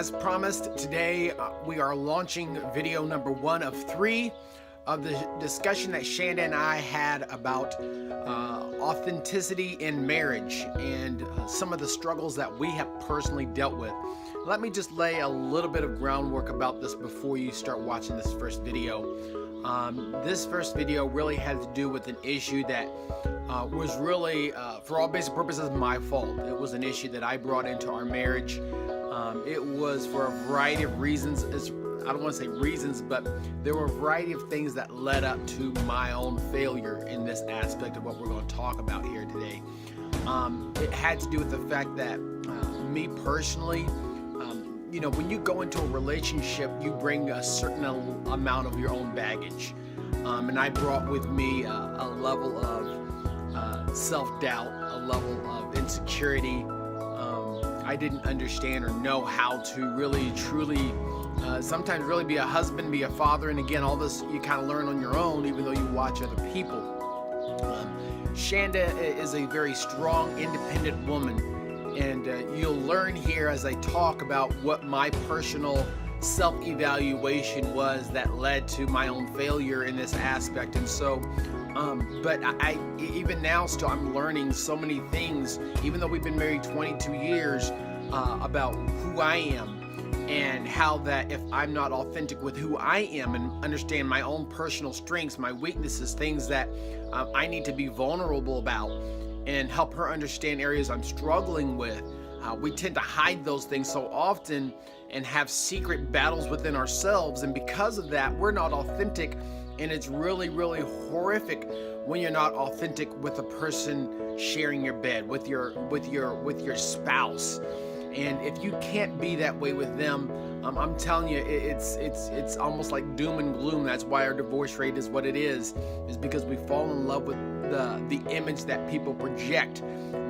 As promised, today we are launching video number 1 of 3 of the discussion that Shanda and I had about authenticity in marriage and some of the struggles that we have personally dealt with. Let me just lay a little bit of groundwork about this before you start watching this first video. This first video really had to do with an issue that was really, for all basic purposes, my fault. It was an issue that I brought into our marriage. It was for a variety of reasons. I don't want to say reasons, but there were a variety of things that led up to my own failure in this aspect of what we're going to talk about here today. It had to do with the fact that me personally, when you go into a relationship, you bring a certain amount of your own baggage. And I brought with me a level of self-doubt, a level of insecurity. I didn't understand or know how to really, truly, sometimes really be a husband, be a father. And again, all this you kind of learn on your own, even though you watch other people. Shanda is a very strong, independent woman. And you'll learn here as I talk about what my personal self-evaluation was that led to my own failure in this aspect. And so, but I even now still I'm learning so many things, even though we've been married 22 years, about who I am and how that if I'm not authentic with who I am and understand my own personal strengths, my weaknesses, things that I need to be vulnerable about and help her understand areas I'm struggling with. We tend to hide those things so often and have secret battles within ourselves, and because of that, we're not authentic, and it's really, really horrific when you're not authentic with a person sharing your bed with your spouse. And if you can't be that way with them, I'm telling you, it's almost like doom and gloom. That's why our divorce rate is what it is because we fall in love with the image that people project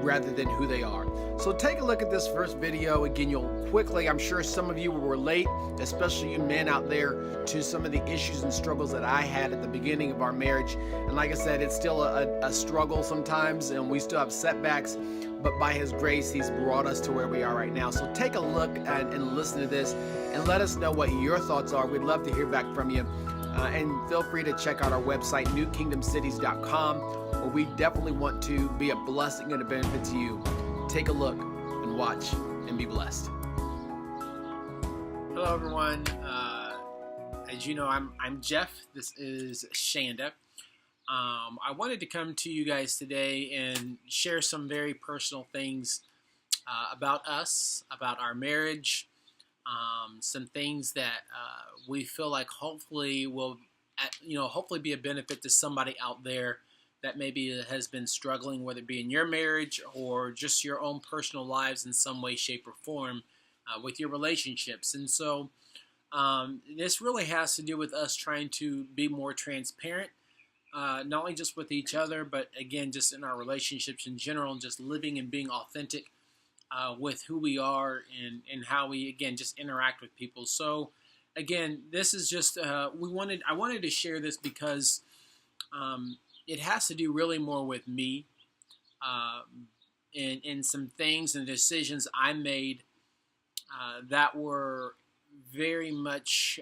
rather than who they are. So take a look at this first video. Again, you'll quickly, I'm sure some of you will relate, especially you men out there, to some of the issues and struggles that I had at the beginning of our marriage. And like I said, it's still a struggle sometimes, and we still have setbacks, but by His grace, He's brought us to where we are right now. So take a look and listen to this and let us know what your thoughts are. We'd love to hear back from you. And feel free to check out our website, newkingdomcities.com, where we definitely want to be a blessing and a benefit to you. Take a look and watch and be blessed. Hello, everyone. As you know, I'm Jeff. This is Shanda. I wanted to come to you guys today and share some very personal things about us, about our marriage, some things that we feel like hopefully will, hopefully be a benefit to somebody out there that maybe has been struggling, whether it be in your marriage or just your own personal lives in some way, shape, or form with your relationships. And so this really has to do with us trying to be more transparent, not only just with each other, but again, just in our relationships in general, and just living and being authentic with who we are and how we, again, just interact with people. So again, this is just, I wanted to share this because it has to do really more with me and some things and decisions I made that were very much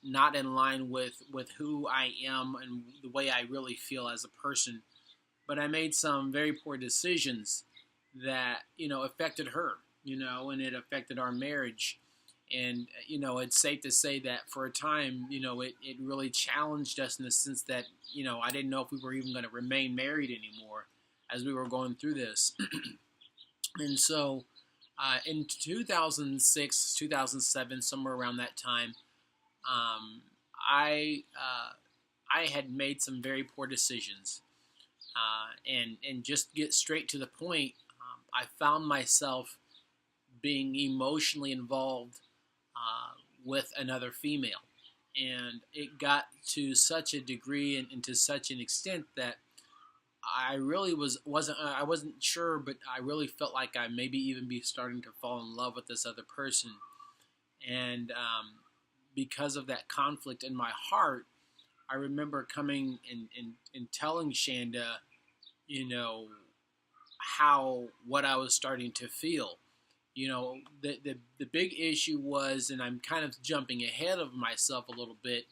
not in line with who I am and the way I really feel as a person. But I made some very poor decisions that, affected her, and it affected our marriage. And, it's safe to say that for a time, it really challenged us in the sense that, I didn't know if we were even going to remain married anymore as we were going through this. And so in 2006, 2007, somewhere around that time, I had made some very poor decisions. And just get straight to the point, I found myself being emotionally involved with another female, and it got to such a degree and to such an extent that I really wasn't sure, but I really felt like I maybe even be starting to fall in love with this other person. And because of that conflict in my heart, I remember coming and telling Shanda, what I was starting to feel. The big issue was, and I'm kind of jumping ahead of myself a little bit,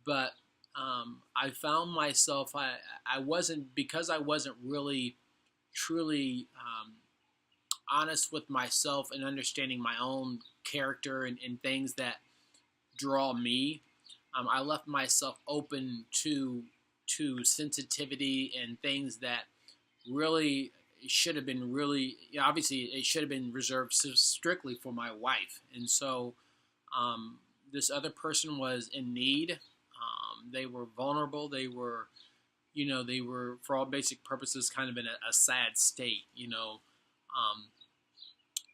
but I found myself, I wasn't, because I wasn't really truly honest with myself and understanding my own character and things that draw me. I left myself open to sensitivity and things that really should have been really, obviously it should have been reserved strictly for my wife. And so this other person was in need. They were vulnerable. They were, for all basic purposes, kind of in a sad state,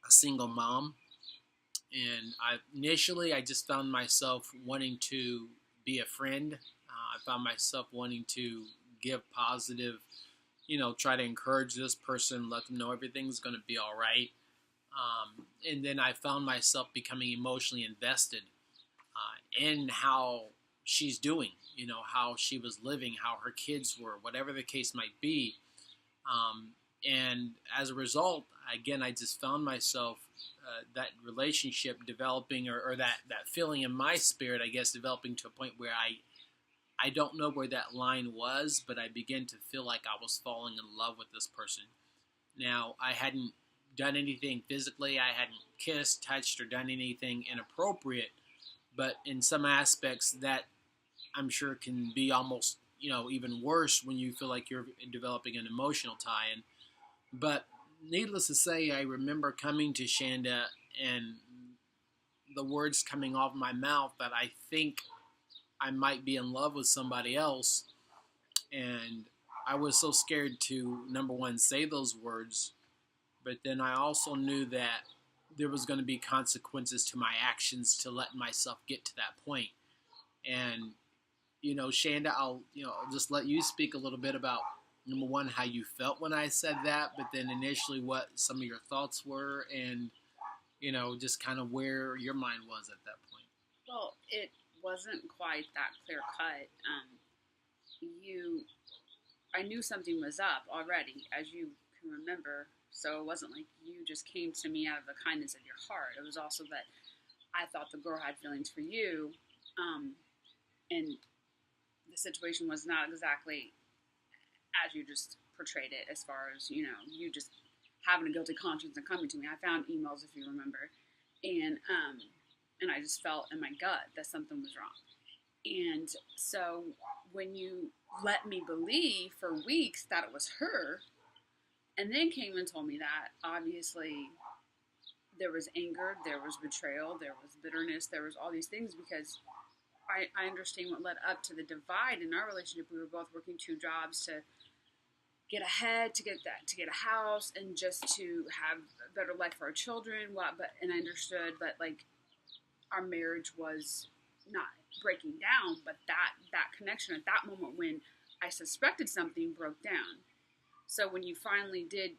a single mom. And initially I just found myself wanting to be a friend. I found myself wanting to give positive, try to encourage this person, let them know everything's going to be all right. And then I found myself becoming emotionally invested in how she's doing, how she was living, how her kids were, whatever the case might be. And as a result, again, I just found myself that relationship developing, or that feeling in my spirit, I guess, developing to a point where I don't know where that line was, but I began to feel like I was falling in love with this person. Now, I hadn't done anything physically. I hadn't kissed, touched, or done anything inappropriate, but in some aspects that I'm sure can be almost, even worse when you feel like you're developing an emotional tie-in. But needless to say, I remember coming to Shanda and the words coming off my mouth that I think I might be in love with somebody else. And I was so scared to, number one, say those words, but then I also knew that there was going to be consequences to my actions to let myself get to that point. And, Shanda, I'll just let you speak a little bit about, number one, how you felt when I said that, but then initially what some of your thoughts were, and, just kind of where your mind was at that point. Well, it wasn't quite that clear cut. I knew something was up already, as you can remember, so it wasn't like you just came to me out of the kindness of your heart. It was also that I thought the girl had feelings for you, and the situation was not exactly as you just portrayed it, as far as, you just having a guilty conscience and coming to me. I found emails, if you remember, and I just felt in my gut that something was wrong. And so when you let me believe for weeks that it was her, and then came and told me that, obviously there was anger, there was betrayal, there was bitterness, there was all these things, because I understand what led up to the divide in our relationship. We were both working two jobs to get ahead, to get a house, and just to have a better life for our children. And I understood that, like, our marriage was not breaking down, but that connection at that moment when I suspected something broke down. So when you finally did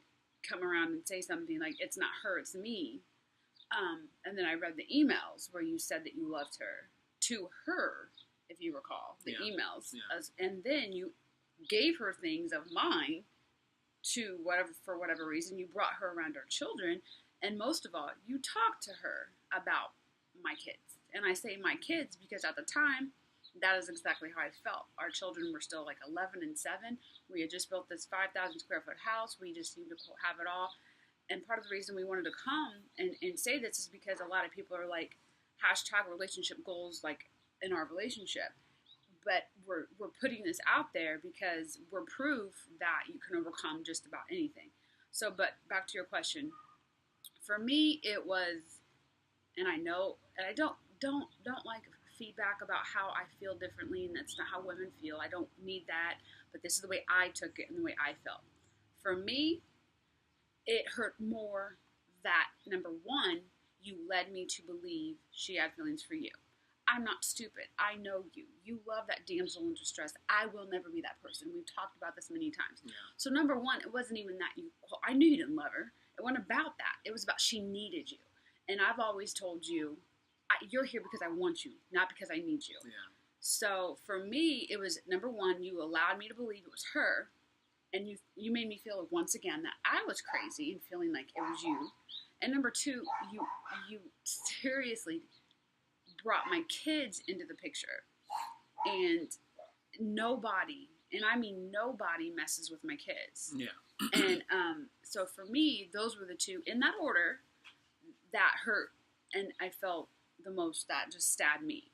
come around and say something like, it's not her, it's me, and then I read the emails where you said that you loved her to her, if you recall, the emails, and then you gave her things of mine for whatever reason. You brought her around our children, and most of all, you talked to her about my kids. And I say my kids because at the time, that is exactly how I felt. Our children were still like 11 and 7. We had just built this 5,000 square foot house. We just seemed to have it all. And part of the reason we wanted to come and say this is because a lot of people are like, hashtag relationship goals, like in our relationship. But we're putting this out there because we're proof that you can overcome just about anything. So, but back to your question. For me, it was, and I know, and I don't like feedback about how I feel differently, and that's not how women feel. I don't need that, but this is the way I took it and the way I felt. For me, it hurt more that, number one, you led me to believe she had feelings for you. I'm not stupid. I know you. You love that damsel in distress. I will never be that person. We've talked about this many times. Yeah. So number one, it wasn't even that I knew you didn't love her. It wasn't about that. It was about she needed you. And I've always told you, you're here because I want you, not because I need you. Yeah. So for me, it was, number one, you allowed me to believe it was her. And you made me feel once again that I was crazy and feeling like it was you. And number two, you seriously brought my kids into the picture. And nobody, and I mean nobody, messes with my kids. Yeah. And so for me, those were the two in that order that hurt, and I felt the most, that just stabbed me.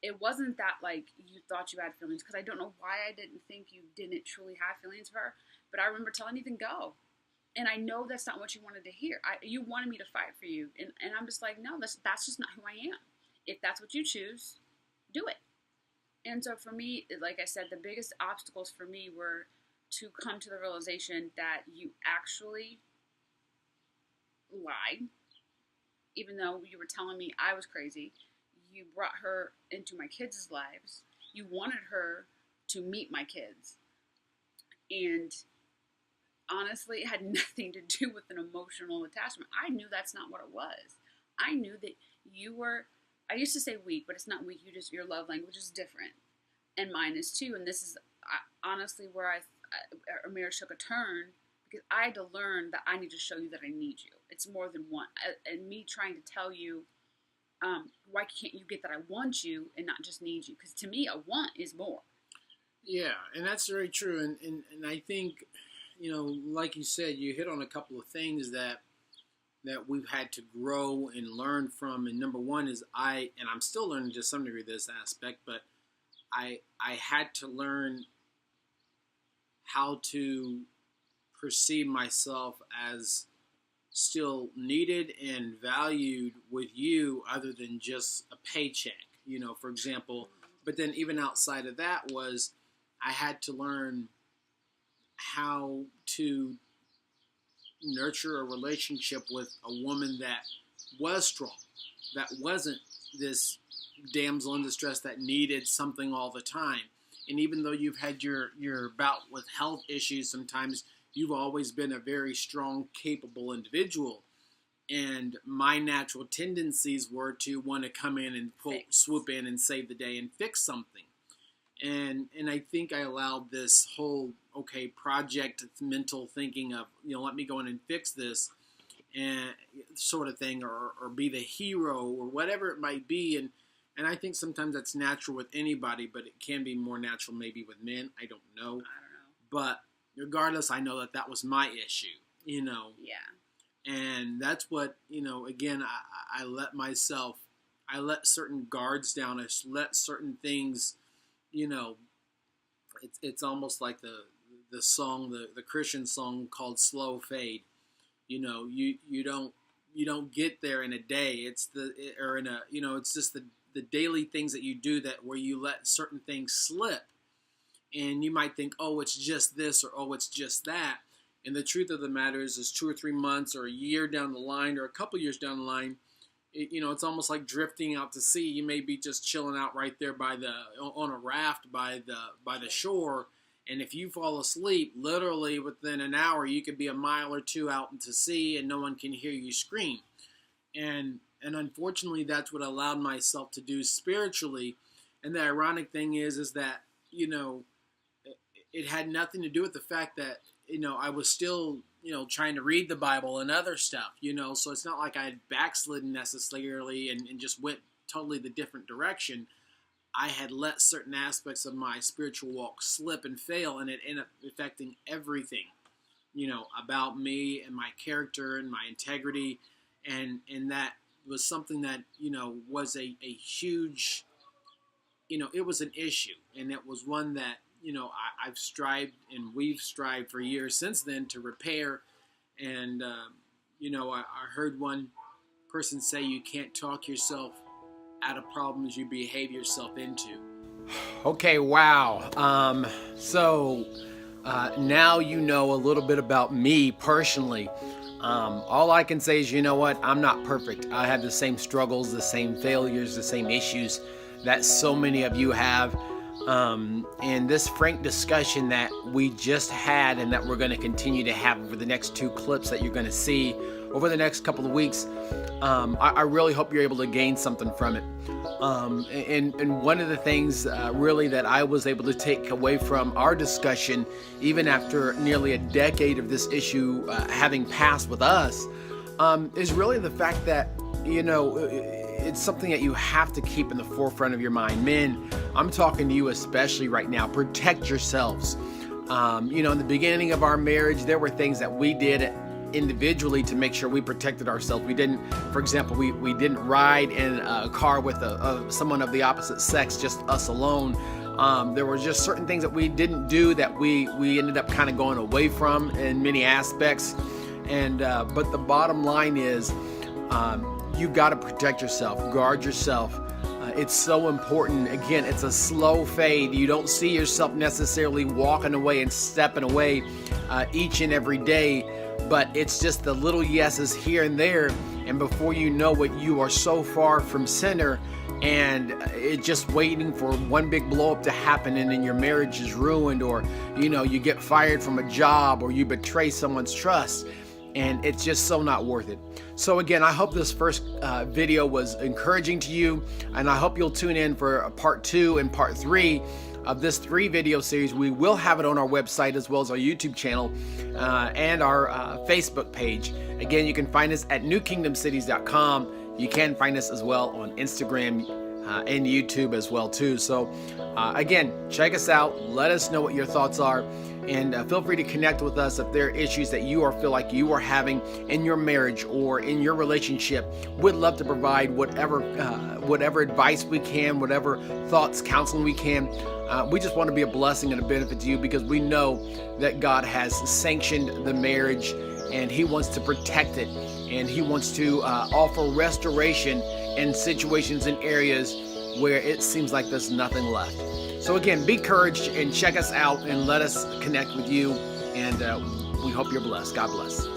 It wasn't that like you thought you had feelings, because I don't know why I didn't think you didn't truly have feelings for her, but I remember telling Ethan, go. And I know that's not what you wanted to hear. You wanted me to fight for you, and I'm just like, no, that's just not who I am. If that's what you choose, do it. And so for me, like I said, the biggest obstacles for me were to come to the realization that you actually lied, even though you were telling me I was crazy. You brought her into my kids' lives. You wanted her to meet my kids. And honestly, it had nothing to do with an emotional attachment. I knew that's not what it was. I knew that you were, I used to say weak, but it's not weak. Your love language is different. And mine is too. And this is honestly where our marriage took a turn, because I had to learn that I need to show you that I need you. It's more than one. And me trying to tell you, why can't you get that I want you and not just need you? Because to me, a want is more. Yeah, and that's very true. And I think, like you said, you hit on a couple of things that we've had to grow and learn from. And number one is and I'm still learning to some degree this aspect, but I had to learn how to perceive myself as still needed and valued with you, other than just a paycheck, for example. But then even outside of that was, I had to learn how to nurture a relationship with a woman that was strong, that wasn't this damsel in distress that needed something all the time. And even though you've had your bout with health issues sometimes, you've always been a very strong, capable individual. And my natural tendencies were to want to come in and swoop in and save the day and fix something. And I think I allowed this whole, project mental thinking of, let me go in and fix this and sort of thing, or be the hero or whatever it might be. And I think sometimes that's natural with anybody, but it can be more natural maybe with men. I don't know. But regardless, I know that was my issue, Yeah. And that's what, again, I let certain guards down. I let certain things, it's almost like the song, the Christian song called Slow Fade. You don't get there in a day. It's it's just the daily things that you do that where you let certain things slip. And you might think, oh, it's just this, or oh, it's just that. And the truth of the matter is 2 or 3 months or a year down the line or a couple years down the line, it's almost like drifting out to sea. You may be just chilling out right there on a raft by the shore. And if you fall asleep, literally within an hour, you could be a mile or two out into sea and no one can hear you scream. And unfortunately, that's what I allowed myself to do spiritually. And the ironic thing is that, it had nothing to do with the fact that, I was still, trying to read the Bible and other stuff, so it's not like I had backslidden necessarily and just went totally the different direction. I had let certain aspects of my spiritual walk slip and fail, and it ended up affecting everything, about me and my character and my integrity. And that was something that, was a huge, it was an issue, and it was one that, I've strived and we've strived for years since then to repair. And, I heard one person say, you can't talk yourself out of problems you behave yourself into. Okay, wow. So now you know a little bit about me personally. All I can say is, I'm not perfect. I have the same struggles, the same failures, the same issues that so many of you have. And this frank discussion that we just had and that we're going to continue to have over the next 2 clips that you're going to see over the next couple of weeks, I really hope you're able to gain something from it. And one of the things really that I was able to take away from our discussion, even after nearly a decade of this issue having passed with us, is really the fact that, it's something that you have to keep in the forefront of your mind. Men, I'm talking to you especially right now. Protect yourselves. In the beginning of our marriage, there were things that we did individually to make sure we protected ourselves. We didn't, for example, we didn't ride in a car with someone of the opposite sex, just us alone. There were just certain things that we didn't do that we ended up kind of going away from in many aspects. But the bottom line is, you've got to protect yourself, guard yourself. It's so important. Again, it's a slow fade. You don't see yourself necessarily walking away and stepping away each and every day, but it's just the little yeses here and there. And before you know it, you are so far from center, and it's just waiting for one big blow up to happen, and then your marriage is ruined, or you get fired from a job, or you betray someone's trust. And it's just so not worth it. So again, I hope this first video was encouraging to you, and I hope you'll tune in for part 2 and part 3 of this 3-video series. We will have it on our website as well as our YouTube channel and our Facebook page. Again, you can find us at newkingdomcities.com. You can find us as well on Instagram and YouTube as well too. So again, check us out. Let us know what your thoughts are. And feel free to connect with us if there are issues that you feel like you are having in your marriage or in your relationship. We'd love to provide whatever advice we can, whatever thoughts, counseling we can. We just want to be a blessing and a benefit to you, because we know that God has sanctioned the marriage, and He wants to protect it, and He wants to offer restoration in situations and areas where it seems like there's nothing left. So again, be encouraged and check us out and let us connect with you. And we hope you're blessed. God bless.